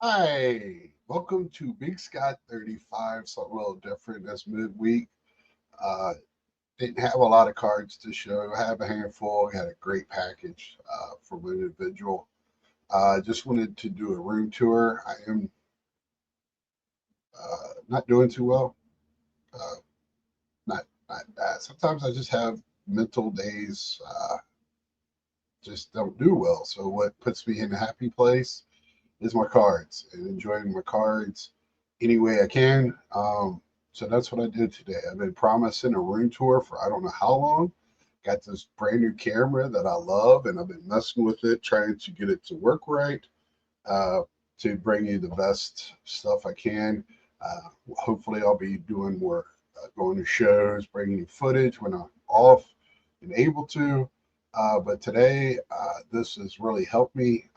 Hi, welcome to Big Scott 35. Something a little different this midweek. Uh, didn't have a lot of cards to show. I have a handful. Had a great package from an individual. Just wanted to do a room tour. I am not doing too well. Uh, not bad. Sometimes I just have mental days. Just don't do well. So what puts me in a happy place is my cards and enjoying my cards any way I can. So that's what I did today. I've been promising a room tour for I don't know how long. Got this brand new camera that I love, and I've been messing with it, trying to get it to work right, uh, to bring you the best stuff I can. Hopefully, I'll be doing more, going to shows, bringing you footage when I'm off and able to. But today, this has really helped me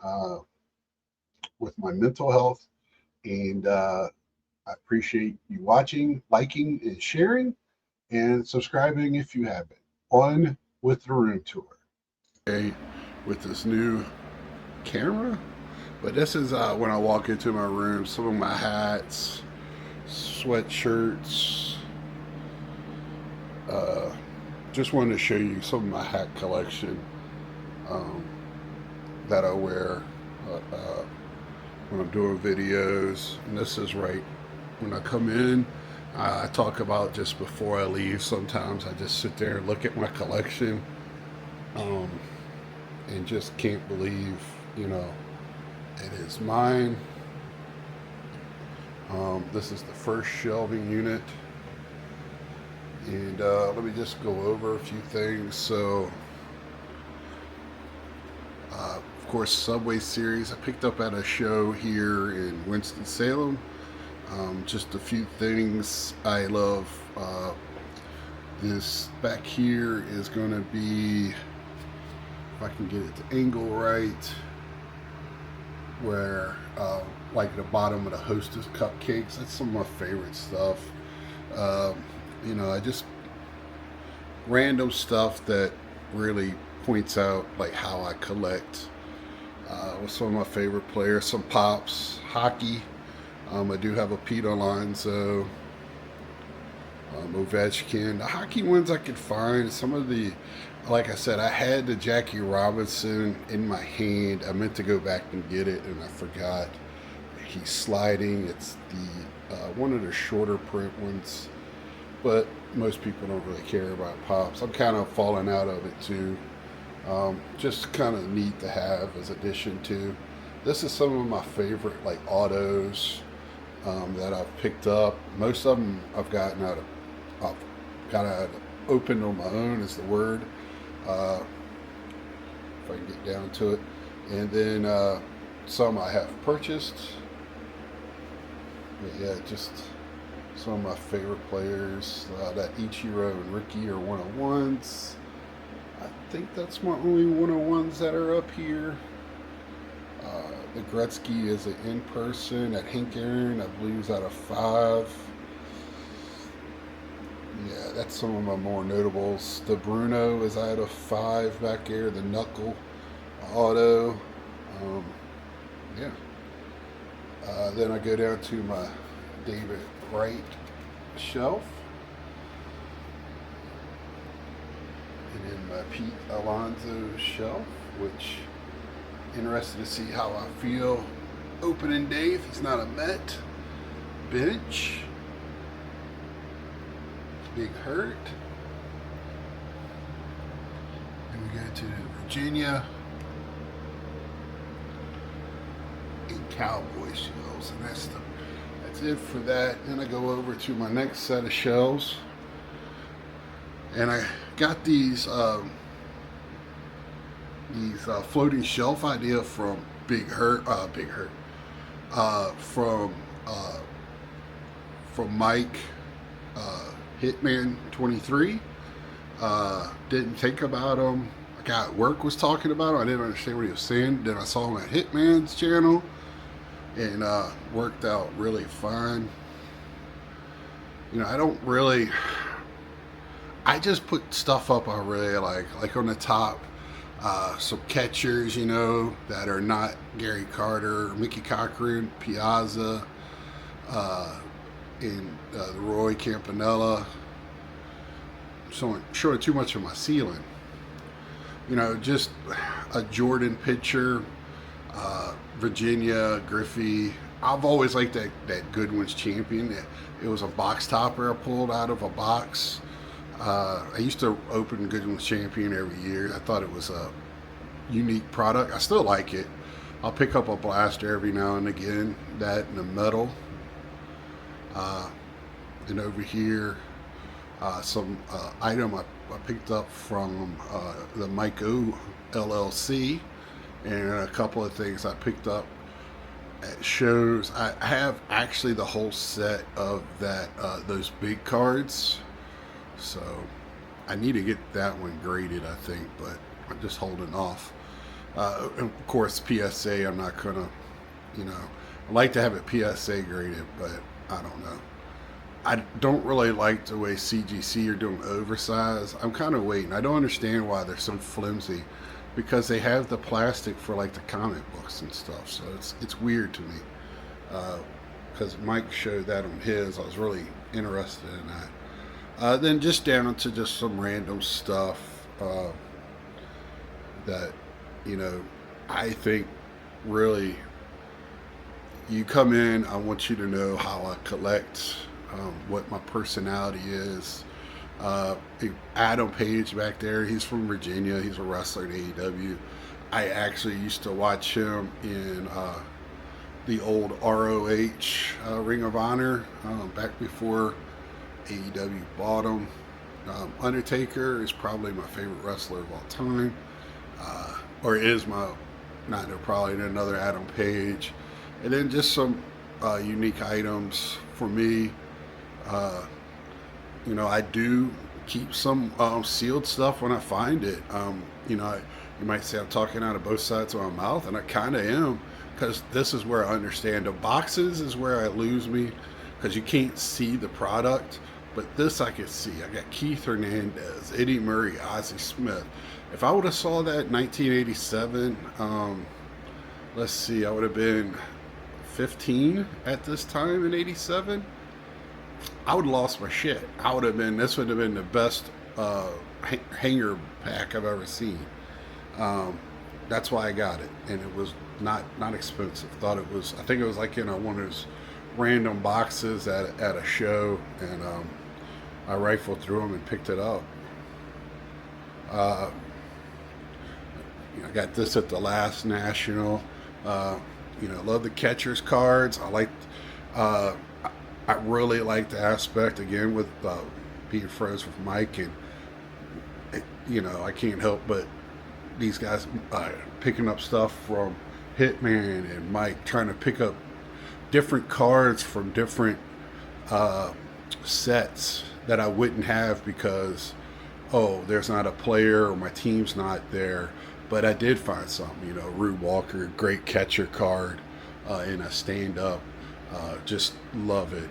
with my mental health. And I appreciate you watching, liking, and sharing, and subscribing if you haven't. On with the room tour. Okay, with this new camera. But this is when I walk into my room, some of my hats, sweatshirts. Uh, just wanted to show you some of my hat collection um, that I wear when I'm doing videos. And this is right when I come in. I talk about just before I leave. Sometimes I just sit there and look at my collection, um, and just can't believe, it is mine. This is the first shelving unit, and let me just go over a few things. So, of course, Subway Series I picked up at a show here in Winston-Salem. Just a few things I love. This back here is going to be, if I can get it to angle right, where like the bottom of the Hostess cupcakes. That's some of my favorite stuff. I just random stuff that really points out like how I collect. With some of my favorite players, some pops, hockey. I do have a Pete Alonso, Ovechkin. The hockey ones I could find. Some of the, like I said, I had the Jackie Robinson in my hand. I meant to go back and get it, and I forgot. He's sliding. It's the one of the shorter print ones, but most people don't really care about pops. I'm kind of falling out of it too. Just kind of neat to have as addition to. This is some of my favorite like autos that I've picked up. Most of them I've got out of opened on my own is the word. Uh, if I can get down to it, and then some I have purchased. But yeah, just some of my favorite players. That Ichiro and Ricky are 101s. I think that's my only 101s that are up here. The Gretzky is an in person at Hank Aaron, I believe, is out of 5. Yeah, that's some of my more notables. The Bruno is out of 5 back there. The Knuckle Auto. Um, yeah. Then I go down to my David Wright shelf. And then my Pete Alonso shelf, which interested to see how I feel opening day if he's not a Met. Bench. Big Hurt. And we go to Virginia and Cowboy shells, and that's it for that. Then I go over to my next set of shells, and I got these floating shelf idea from Big Hurt, uh, from uh, from Mike Hitman 23. Didn't think about him. A guy at work was talking about him. I didn't understand what he was saying. Then I saw him at Hitman's channel, and worked out really fine. I don't really. I just put stuff up I really like on the top. Some catchers, that are not Gary Carter, Mickey Cochran, Piazza, uh, and the Roy Campanella. Showing too much of my ceiling. Just a Jordan pitcher, Virginia, Griffey. I've always liked that Goodwin's champion. It was a box topper I pulled out of a box. I used to open Goodwin's champion every year. I thought it was a unique product. I still like it. I'll pick up a blaster every now and again. That and the metal. Uh, and over here, some item I picked up from the Mike O LLC, and a couple of things I picked up at shows. I have actually the whole set of those big cards, so I need to get that one graded, I think, but I'm just holding off. And of course, PSA, I'm not gonna, I like to have it PSA graded, but I don't know. I don't really like the way CGC are doing oversized. I'm kind of waiting. I don't understand why they're so flimsy, because they have the plastic for like the comic books and stuff. So it's weird to me. Because Mike showed that on his. I was really interested in that. Then just down to just some random stuff that, I think really you come in, I want you to know how I collect, what my personality is. Uh, Adam Page back there, he's from Virginia. He's a wrestler in AEW. I actually used to watch him in the old ROH Ring of Honor back before AEW bought him. Undertaker is probably my favorite wrestler of all time, or is my, not no, probably another Adam Page. And then just some unique items for me. Uh, I do keep some sealed stuff when I find it. You might say I'm talking out of both sides of my mouth, and I kind of am, because this is where I understand. The boxes is where I lose me, because you can't see the product. But this I can see. I got Keith Hernandez, Eddie Murray, Ozzie Smith. If I would have saw that in 1987, let's see, I would have been 15 at this time in '87. I would have lost my shit. This would have been the best hanger pack I've ever seen. Um, that's why I got it, and it was not expensive. I think it was like in one of those random boxes at a show, and I rifled through them and picked it up. Uh, I got this at the last national. Uh, love the catcher's cards. Uh, I really like the aspect again with being friends with Mike, and I can't help but these guys picking up stuff from Hitman and Mike, trying to pick up different cards from different uh, sets that I wouldn't have because, oh, there's not a player or my team's not there. But I did find something, Rube Walker, great catcher card in a stand up. Just love it.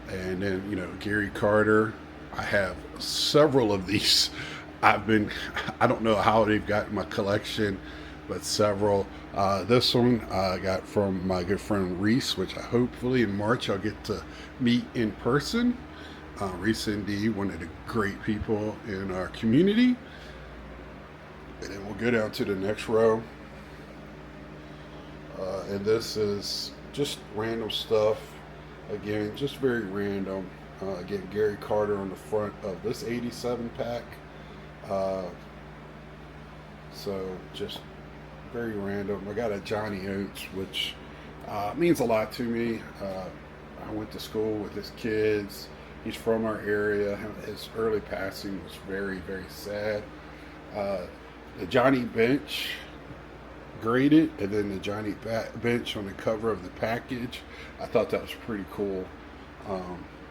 And then, Gary Carter. I have several of these. I don't know how they've got in my collection, but several. This one I got from my good friend Reese, which I hopefully in March I'll get to meet in person. Reese indeed, one of the great people in our community. And then we'll go down to the next row. And this is just random stuff. Again, just very random. Again, Gary Carter on the front of this '87 pack. Uh, so just very random. I got a Johnny Oates, which means a lot to me. I went to school with his kids. He's from our area. His early passing was very, very sad. Uh, the Johnny Bench graded, and then the Johnny Bench on the cover of the package. I thought that was pretty cool.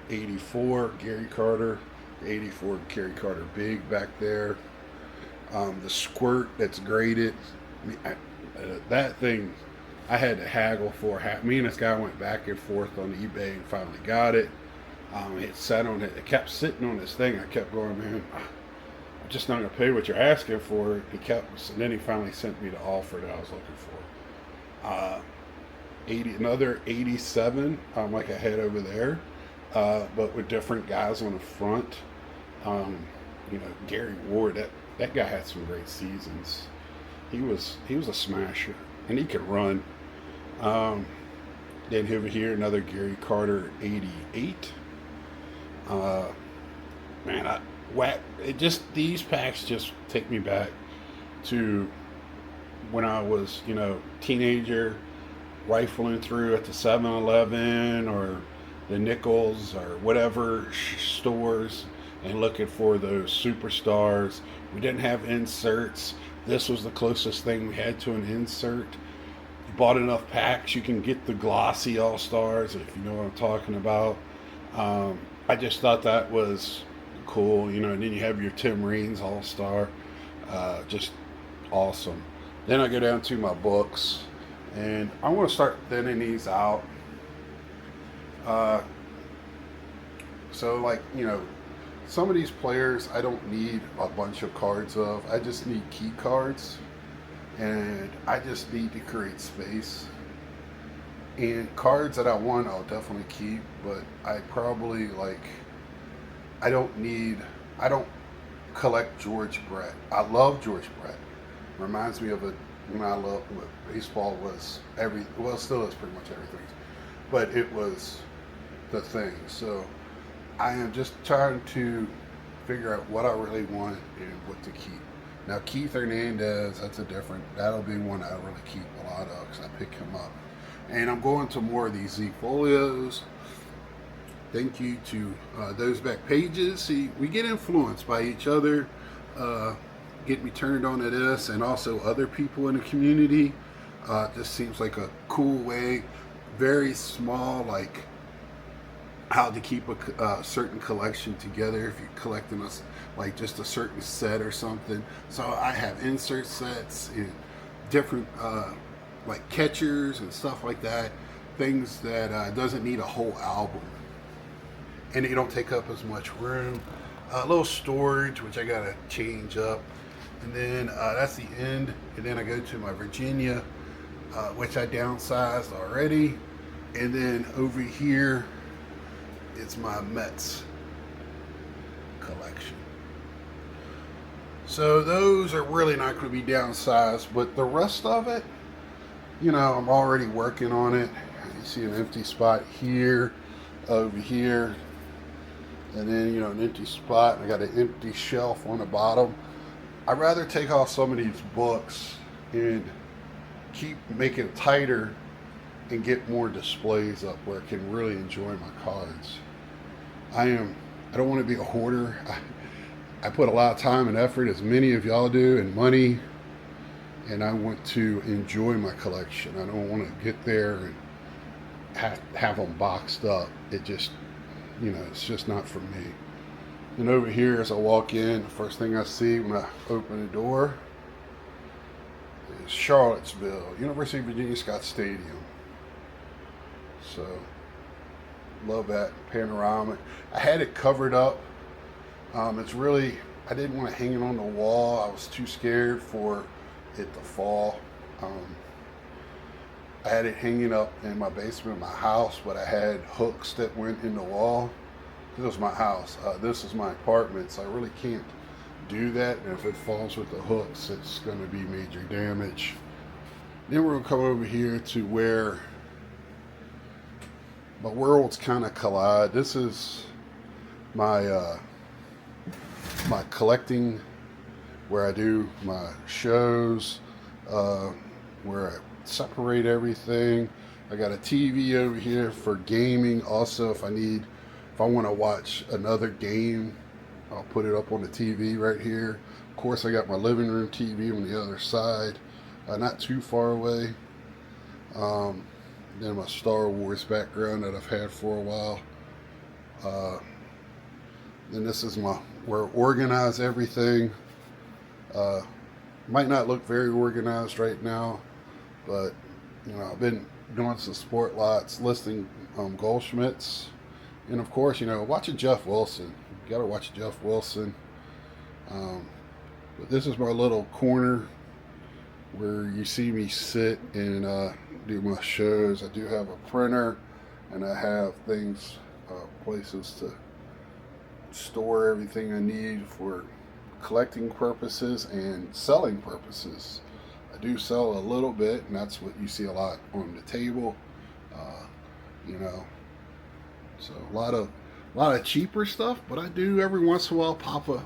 84 Gary Carter, 84 Gary Carter Big back there. The squirt that's graded. That thing, I had to haggle for. Me and this guy went back and forth on eBay and finally got it. It sat on it. It kept sitting on this thing. I kept going, man. just not going to pay what you're asking for. He kept, and then he finally sent me the offer that I was looking for. 80, another 87, like I had over there, but with different guys on the front. Um, Gary Ward, that guy had some great seasons. He was a smasher, and he could run. Um, then over here, another Gary Carter 88. Uh, Man, it just these packs just take me back to when I was, teenager, rifling through at the 7-Eleven or the Nichols or whatever stores and looking for those superstars. We didn't have inserts. This was the closest thing we had to an insert. You bought enough packs, you can get the glossy All Stars, if you know what I'm talking about. I just thought that was cool, and then you have your Tim Raines All Star, just awesome. Then I go down to my books, and I want to start thinning these out. Uh, so, like, some of these players I don't need a bunch of cards of. I just need key cards, and I just need to create space. And cards that I want, I'll definitely keep, but I probably I don't need, I don't collect George Brett. I love George Brett. Reminds me of when I love what baseball was well, it still is pretty much everything, but it was the thing. So I am just trying to figure out what I really want and what to keep. Now Keith Hernandez, that'll be one I really keep a lot of because I pick him up. And I'm going to more of these Z folios. Thank you to those back pages. See, we get influenced by each other. Get me turned on to this, and also other people in the community. This seems like a cool way. Very small, like how to keep a certain collection together if you're collecting us like just a certain set or something. So I have insert sets and different like catchers and stuff like that. Things that doesn't need a whole album, and they don't take up as much room. A little storage, which I gotta change up, and then that's the end. And then I go to my Virginia, which I downsized already, and then over here it's my Mets collection. So those are really not going to be downsized, but the rest of it, I'm already working on it. You see an empty spot here, over here, and then an empty spot. I got an empty shelf on the bottom. I'd rather take off some of these books and keep making it tighter and get more displays up where I can really enjoy my cards. I don't want to be a hoarder. I put a lot of time and effort, as many of y'all do, and money, and I want to enjoy my collection. I don't want to get there and have them boxed up. It just, it's just not for me. And over here, as I walk in, the first thing I see when I open the door is Charlottesville, University of Virginia Scott Stadium. So, love that panoramic. I had it covered up. It's really, I didn't want to hang it on the wall. I was too scared for it to fall. I had it hanging up in my basement of my house, but I had hooks that went in the wall. This was my house. This is my apartment, so I really can't do that. And if it falls with the hooks, it's going to be major damage. Then we're going to come over here to where my worlds kind of collide. This is my my collecting, where I do my shows, where I separate everything. I got a TV over here for gaming. Also, if I want to watch another game, I'll put it up on the TV right here. Of course, I got my living room TV on the other side, not too far away. Then my Star Wars background that I've had for a while. Then this is where I organize everything. Might not look very organized right now, but I've been doing some sport lots, listing Goldschmidts, and of course watching Jeff Wilson. You gotta watch Jeff Wilson. But this is my little corner where you see me sit and do my shows. I do have a printer, and I have things, places to store everything I need for collecting purposes and selling purposes. I do sell a little bit, and that's what you see a lot on the table. Uh, you know, so a lot of cheaper stuff, but I do every once in a while pop a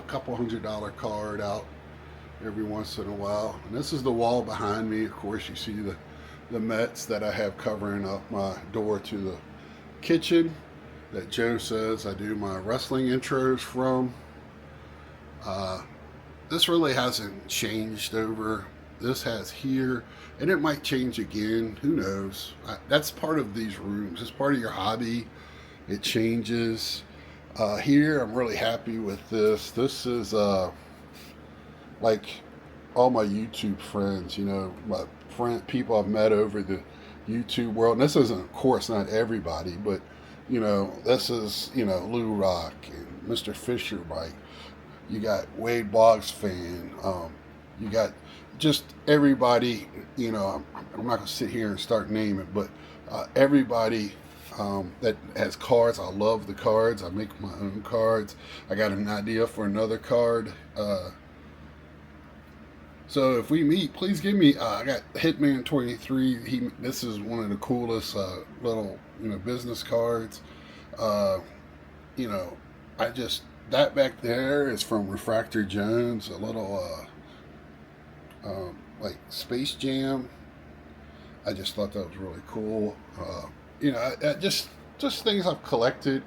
couple $100 card out every once in a while. And this is the wall behind me. Of course, you see the Mets that I have covering up my door to the kitchen that Joe says I do my wrestling intros from. This really hasn't changed over. This has here, and it might change again. Who knows? That's part of these rooms. It's part of your hobby. It changes. Here, I'm really happy with this. This is like all my YouTube friends, my people I've met over the YouTube world. And this isn't, of course, not everybody, but this is Lou Rock and Mr. Fisher Mike. You got Wade Boggs fan. You got just everybody. I'm not gonna sit here and start naming, but everybody that has cards. I love the cards. I make my own cards. I got an idea for another card. So if we meet, please give me. I got Hitman 23. This is one of the coolest little business cards. I just that back there is from Refractor Jones. A little like Space Jam. I just thought that was really cool. Just things I've collected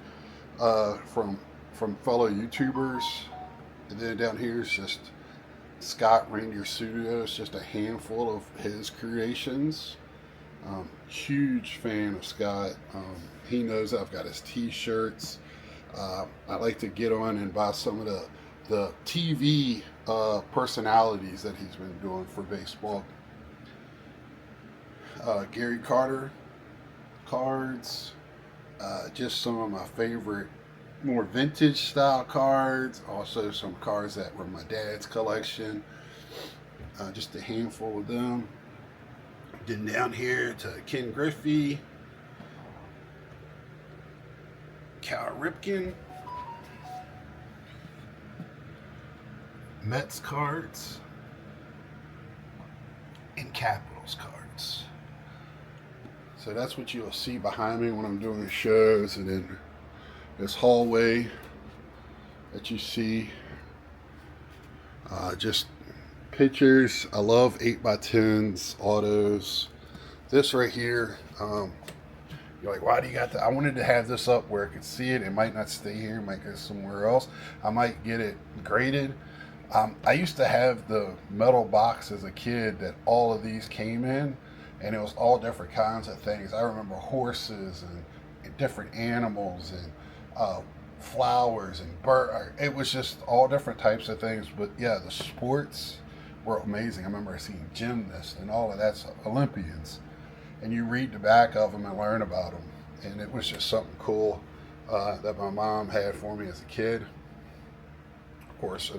from fellow YouTubers, and then down here is just Scott Reindeer Studios, just a handful of his creations. Huge fan of Scott. He knows I've got his T-shirts. I like to get on and buy some of the TV personalities that he's been doing for baseball. Gary Carter cards, just some of my favorite more vintage style cards, also some cards that were my dad's collection, just a handful of them. Then down here to Ken Griffey, Cal Ripken, Mets cards, and Capitals cards. So that's what you'll see behind me when I'm doing shows, and then this hallway that you see, just pictures. I love 8x10s, autos. This right here, you're like, why do you got that? I wanted to have this up where I could see it. It might not stay here, it might go somewhere else. I might get it graded. I used to have the metal box as a kid that all of these came in, and it was all different kinds of things. I remember horses and different animals and flowers and bird. It was just all different types of things. But yeah, the sports were amazing. I remember seeing gymnasts and all of that's Olympians, and you read the back of them and learn about them, and it was just something cool that my mom had for me as a kid. Of course,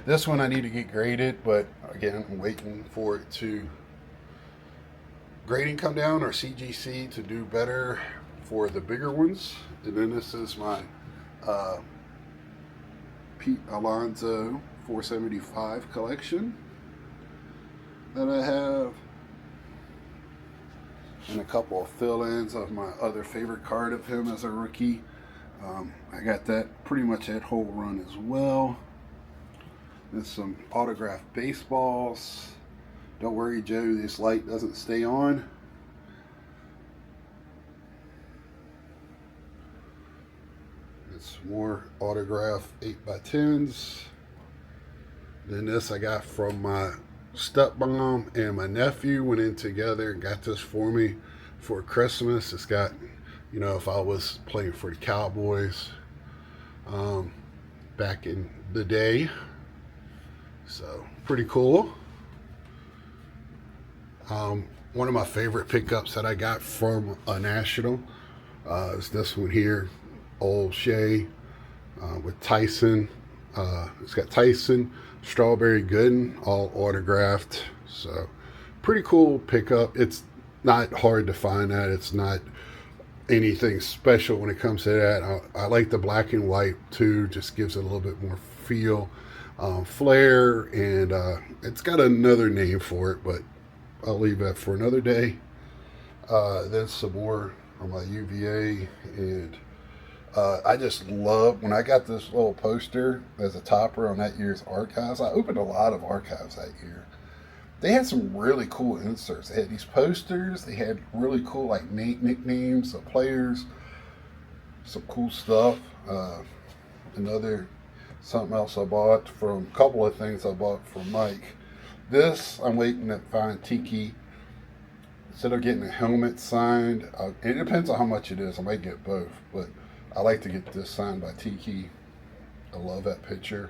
this one I need to get graded, but again, I'm waiting for it to grading come down, or CGC to do better for the bigger ones. And then this is my Pete Alonso 475 collection that I have, and a couple of fill-ins of my other favorite card of him as a rookie. I got that pretty much that whole run as well. There's some autographed baseballs. Don't worry, Joe, this light doesn't stay on. It's more autographed 8x10s. Then this I got from my stepmom, and my nephew went in together and got this for me for Christmas. It's got, if I was playing for the Cowboys back in the day. So, pretty cool. One of my favorite pickups that I got from a National is this one here, Old Shea with Tyson. It's got Tyson, Strawberry Gooden, all autographed. So pretty cool pickup. It's not hard to find that. It's not anything special when it comes to that. I like the black and white too. Just gives it a little bit more feel, flair, and it's got another name for it, but I'll leave that for another day. Then some more on my UVA, and I just love when I got this little poster as a topper on that year's archives. I opened a lot of archives that year. They had some really cool inserts. They had these posters. They had really cool like nicknames of players. Some cool stuff. Another something else I bought from a couple of things I bought from Mike. This I'm waiting to find Tiki. Instead of getting a helmet signed, it depends on how much it is. I might get both, but I like to get this signed by Tiki. I love that picture.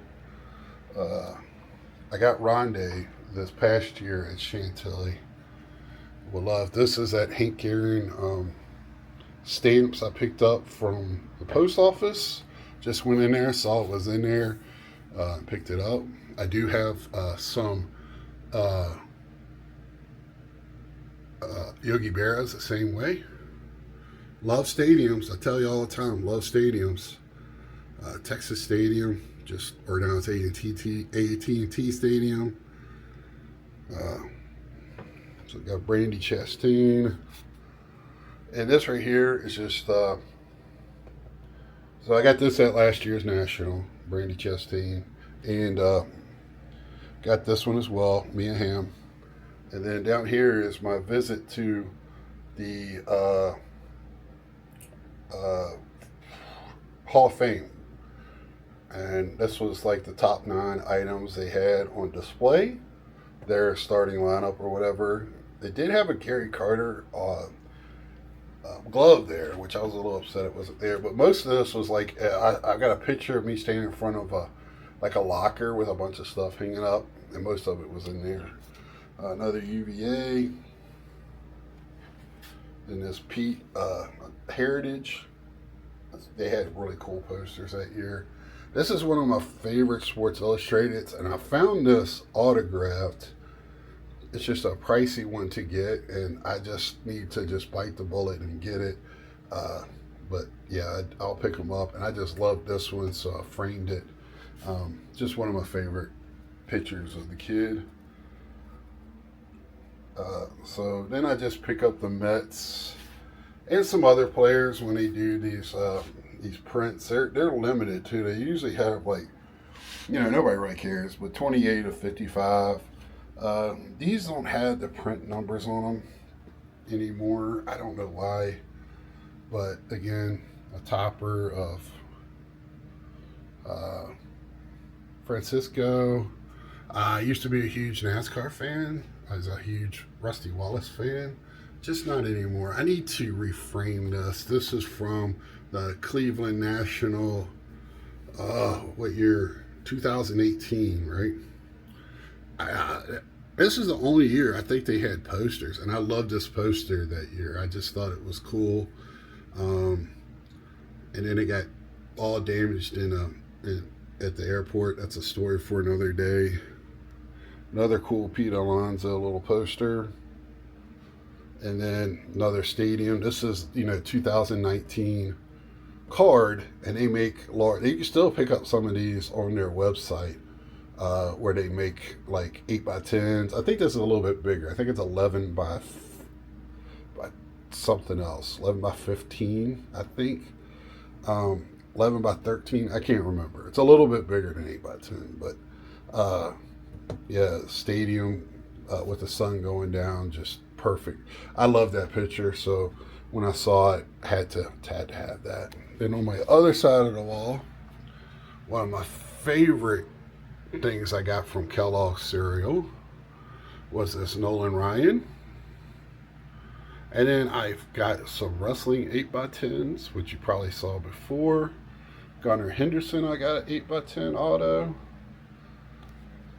I got Rondé this past year at Chantilly. Will love. This is that Hank Aaron stamps I picked up from the post office. Just went in there, saw it was in there, picked it up. I do have some Yogi Berras the same way. Love stadiums. I tell you all the time, love stadiums. Texas Stadium, or now it's AT&T Stadium. So we got Brandy Chastain. And this right here is just, so I got this at last year's National, Brandy Chastain. And got this one as well, Mia Hamm. And then down here is my visit to the Hall of Fame. And this was like the top 9 items they had on display, their starting lineup or whatever. They did have a Gary Carter glove there, which I was a little upset it wasn't there. But most of this was like, I got a picture of me standing in front of a locker with a bunch of stuff hanging up, and most of it was in there. Another UVA. Then this Pete Heritage. They had really cool posters that year. This is one of my favorite Sports Illustrated, and I found this autographed. It's just a pricey one to get, and I just need to just bite the bullet and get it. But yeah, I'll pick them up, and I just love this one, so I framed it. Just one of my favorite pictures of the kid. So then I just pick up the Mets and some other players when they do these prints. They're limited too. They usually have like, nobody really cares, but 28 of 55. These don't have the print numbers on them anymore. I don't know why, but again, a topper of Francisco. I used to be a huge NASCAR fan. I was a huge Rusty Wallace fan. Just not anymore. I need to reframe this. This is from the Cleveland National, what year? 2018, right? This is the only year I think they had posters, and I loved this poster that year. I just thought it was cool. And then it got all damaged at the airport. That's a story for another day. Another cool Pete Alonso little poster. And then another stadium. This is, 2019 card, and they make large. You can still pick up some of these on their website, where they make like 8x10s. I think this is a little bit bigger. I think it's 11 by something else. 11 by 15, I think. 11 by 13. I can't remember. It's a little bit bigger than 8x10, but yeah, stadium with the sun going down, just perfect. I love that picture, so when I saw it, I had to have that. Then on my other side of the wall, one of my favorite things I got from Kellogg's cereal was this Nolan Ryan. And then I've got some wrestling 8x10s, which you probably saw before. Gunnar Henderson, I got an 8x10 auto.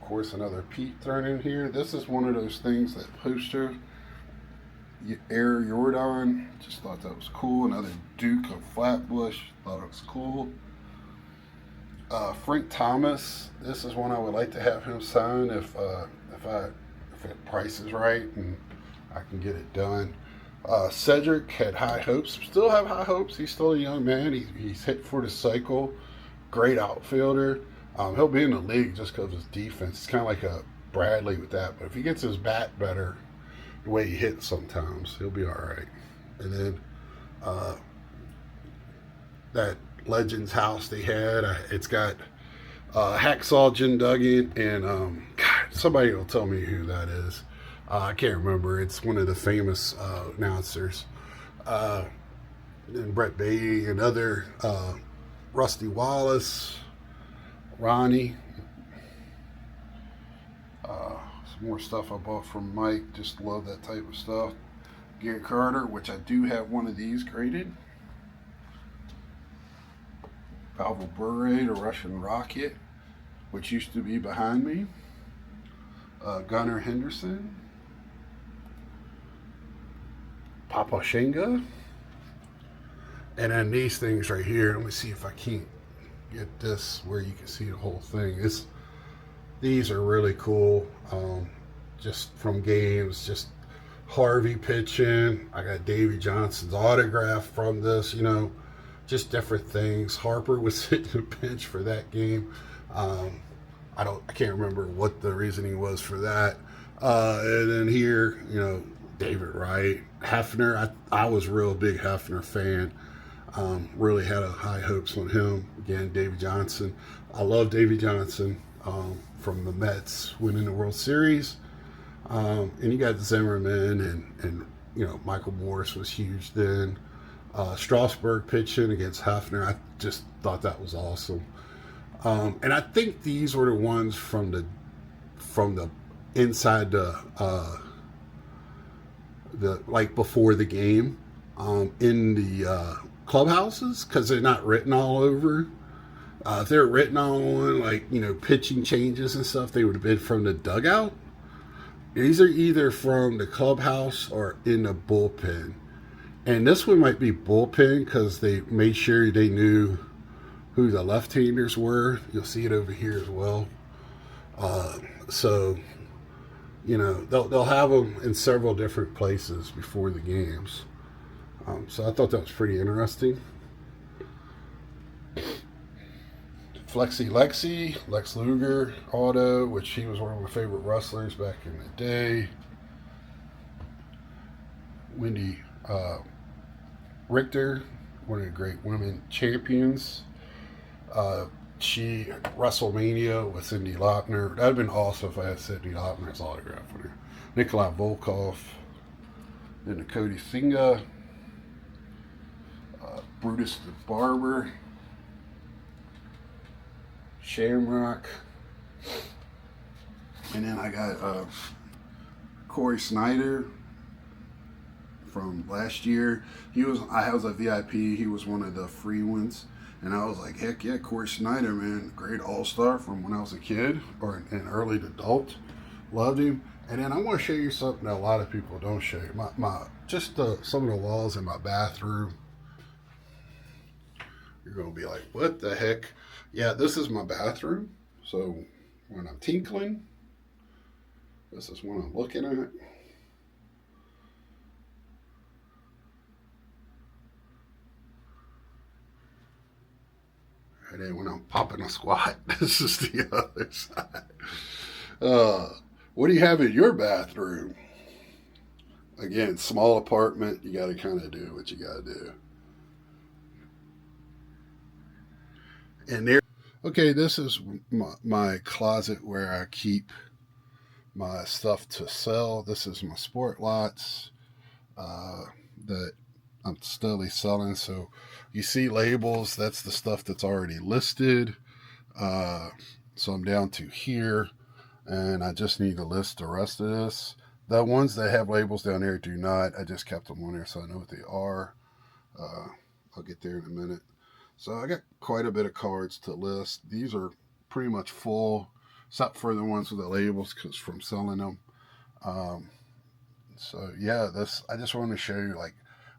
Of course, another Pete thrown in here. This is one of those things, that poster, Air Jordan. Just thought that was cool. Another Duke of Flatbush. Thought it was cool. Frank Thomas. This is one I would like to have him sign if the price is right and I can get it done. Cedric had high hopes. Still have high hopes. He's still a young man. He's hit for the cycle. Great outfielder. He'll be in the league just because of his defense. It's kind of like a Bradley with that. But if he gets his bat better, the way he hits sometimes, he'll be all right. And then that Legends house they had, it's got Hacksaw Jim Duggan and God, somebody will tell me who that is. I can't remember. It's one of the famous announcers. And Brett Beatty and other Rusty Wallace, Ronnie. Some more stuff I bought from Mike. Just love that type of stuff. Gary Carter, which I do have one of these graded. Pavel Bure, the Russian Rocket, which used to be behind me. Gunnar Henderson. Papa Shenga. And then these things right here. Let me see if I can't get this where you can see the whole thing. These are really cool. Just from games, just Harvey pitching. I got Davey Johnson's autograph from this, just different things. Harper was sitting the bench for that game. I can't remember what the reasoning was for that. And then here, David Wright, Hefner. I was a real big Hefner fan. Really had a high hopes on him. Again, Davey Johnson. I love Davey Johnson from the Mets winning the World Series. And you got Zimmerman and Michael Morris was huge then. Strasburg pitching against Hefner. I just thought that was awesome. And I think these were the ones from the inside the like before the game in the clubhouses, because they're not written all over. If they're written on pitching changes and stuff, they would have been from the dugout. These are either from the clubhouse or in the bullpen. And this one might be bullpen because they made sure they knew who the left-handers were. You'll see it over here as well. So, they'll have them in several different places before the games. So I thought that was pretty interesting. Flexi Lexi, Lex Luger auto, which he was one of my favorite wrestlers back in the day. Wendy Richter, one of the great women champions. She WrestleMania with Cyndi Lauper. That'd have been awesome if I had Cyndi Lauper's autograph on her. Nikolai Volkov, then the Cody Singa, Brutus the Barber, Shamrock, and then I got Corey Snyder from last year. I was a VIP. He was one of the free ones. And I was like, heck yeah, Corey Snyder, man. Great all-star from when I was a kid or an early adult. Loved him. And then I want to show you something that a lot of people don't show you. Some of the walls in my bathroom. You're going to be like, what the heck? Yeah, this is my bathroom. So when I'm tinkling, this is what I'm looking at. And then when I'm popping a squat, this is the other side. What do you have in your bathroom? Again, small apartment. You got to kind of do what you got to do. And there. Okay, this is my closet where I keep my stuff to sell. This is my sport lots that I'm steadily selling. So you see labels, that's the stuff that's already listed. So I'm down to here, and I just need to list the rest of this. The ones that have labels down there do not. I just kept them on there so I know what they are. I'll get there in a minute. So I got quite a bit of cards to list. These are pretty much full, except for the ones with the labels, because from selling them. So yeah, I just want to show you,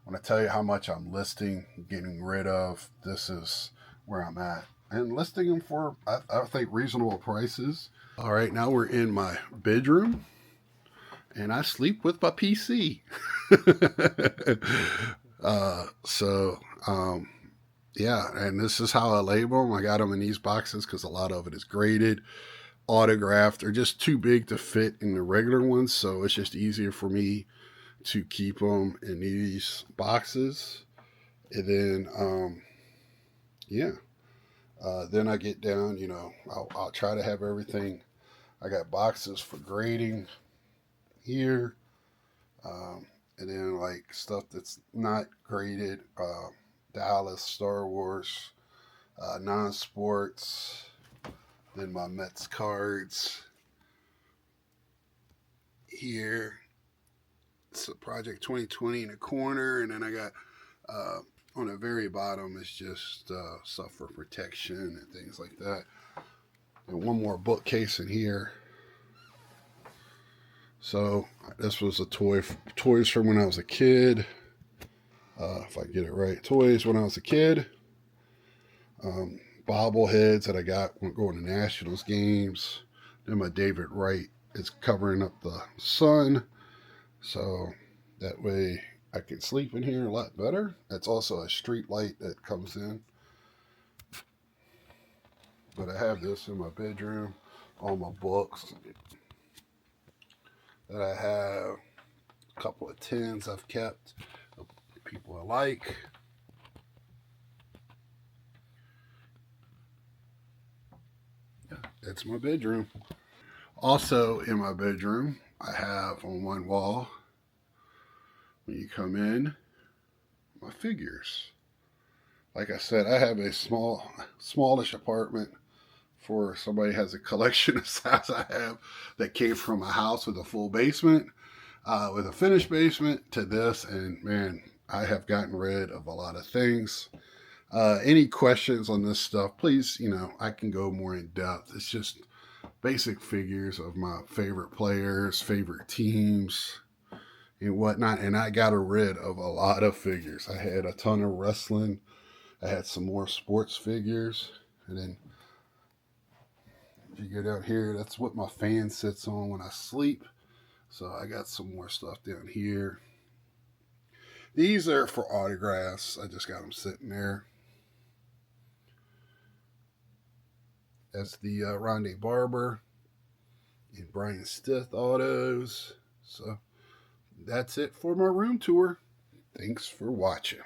when I tell you how much I'm listing, getting rid of, this is where I'm at. and listing them for, I think, reasonable prices. All right, now we're in my bedroom, and I sleep with my PC. So, yeah, and this is how I label them. I got them in these boxes because a lot of it is graded, autographed, or just too big to fit in the regular ones. So it's just easier for me to keep them in these boxes. And then, yeah, then I get down, I'll try to have everything. I got boxes for grading here. Um, and then like stuff that's not graded, Dallas, Star Wars, non-sports. Then my Mets cards here. It's a Project 2020 in the corner, and then I got uh, on the very bottom is just stuff for protection and things like that. And one more bookcase in here. So this was a toys from when I was a kid. If I get it right, toys when I was a kid. Bobbleheads that I got when going to Nationals games. Then my David Wright is covering up the sun, so that way I can sleep in here a lot better. It's also a street light that comes in. But I have this in my bedroom, all my books that I have, a couple of tins I've kept, people I like. Yeah, that's my bedroom. Also in my bedroom, I have on one wall, when you come in, my figures. Like I said, I have a smallish apartment for somebody who has a collection of size I have that came from a house with a full basement, with a finished basement to this. And man, I have gotten rid of a lot of things. Any questions on this stuff, please, I can go more in depth. It's just basic figures of my favorite players, favorite teams, and whatnot. And I got rid of a lot of figures. I had a ton of wrestling. I had some more sports figures. And then if you go down here, that's what my fan sits on when I sleep. So I got some more stuff down here. These are for autographs. I just got them sitting there. That's the Rondé Barber and Brian Stith autos. So that's it for my room tour. Thanks for watching.